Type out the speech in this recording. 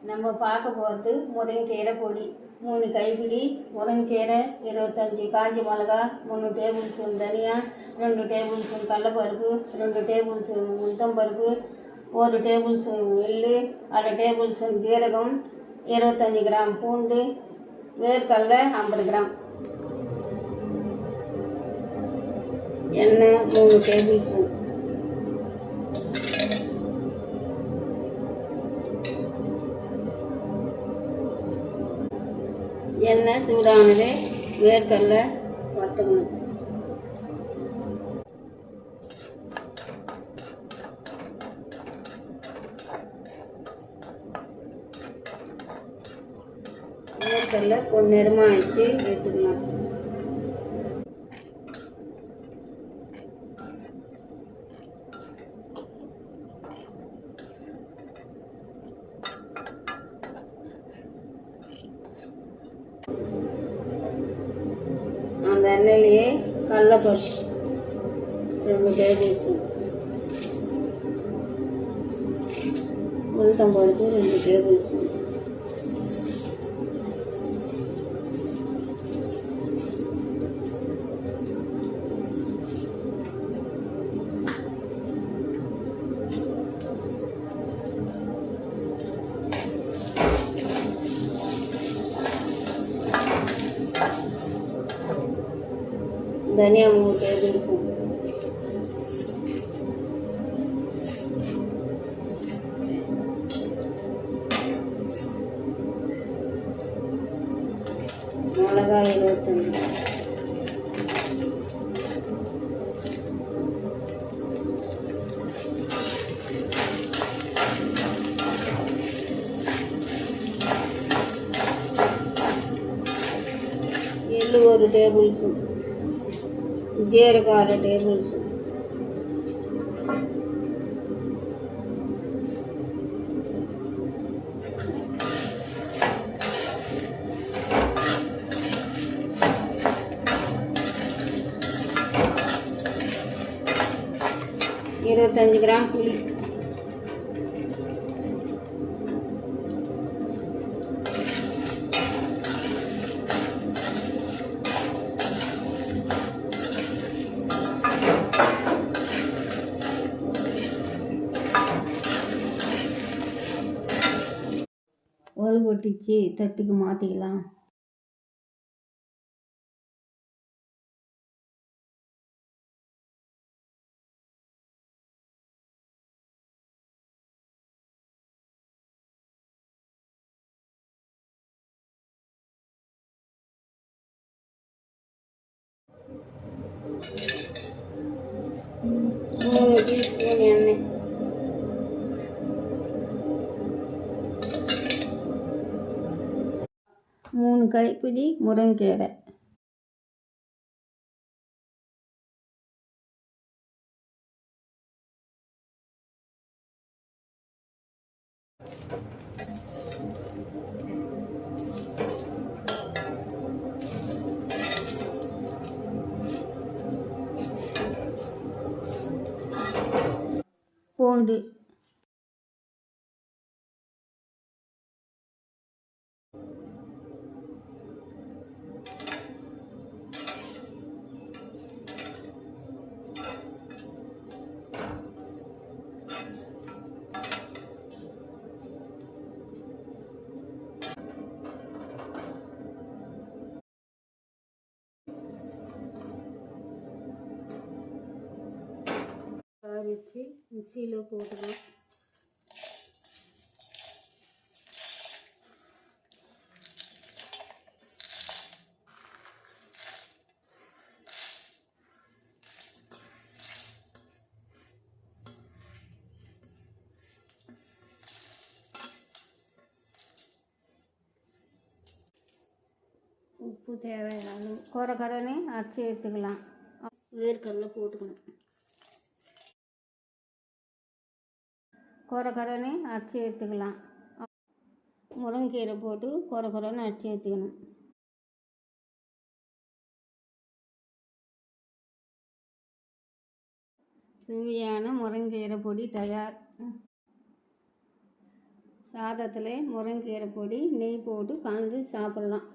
நம்ம பார்க்க போகிறது முருங்கைக்கீரை பொடி. 3 கைப்பிடி முருங்கைக்கீரை, 25 காஞ்ச மிளகா, 3 டேபிள் ஸ்பூன் தனியா, 2 டேபிள் ஸ்பூன் கடலப்பருப்பு, 2 டேபிள் ஸ்பூன் உளுத்தம்பருப்பு, 1 டேபிள் ஸ்பூன் எள்ளு, 1/2 டேபிள் ஸ்பூன் ஜீரகம், 25 கிராம் பூண்டு, வேர்க்கடலை 50 கிராம், எண்ணெய் 3 டேபிள் ஸ்பூன். எண்ணெய் சூடானது, வேர்க்கடலை வறுத்துக்கணும். வேர்க்கடலை பொன்னிறமாக ஆயிடுச்சு, எடுத்துக்கலாம். அந்த எண்ணெயிலேயே கடலைப்பருப்பு 2 டேபிள் ஸ்பூன், உளுத்தம்பருப்பு 2 டேபிள் ஸ்பூன், தனியா 3 டேபிள் ஸ்பூன், மிளகாய் 25, எள்ளு 1 டேபிள் ஸ்பூன், ஜீரகம் 1/2 டேபிள் ஸ்பூன், இருபத்தஞ்சு கிராம் புளி, ஒரு கொட்டிச்சு தட்டுக்கு மாற்றிக்கலாம். மூணு டீஸ்பூன் எண்ணெய், மூணு கைப்பிடி முருங்கைக்கீரை, பூண்டு, வச்சு மிக்சியில் போட்டுக்கலாம். உப்பு தேவையான அளவு, கொரன்னு அரைச்சி எடுத்துக்கலாம். வேர்க்கடலை போட்டுக்கணும். கொரன்னு அரைச்சி எடுத்துக்கலாம். முருங்கைக்கீரை போட்டு கொரன்னு அரைச்சி எடுத்துக்கணும். சுவையான முருங்கைக்கீரை பொடி தயார். சாதத்தில் முருங்கீரை பொடி நெய் போட்டு கலந்து சாப்பிட்லாம்.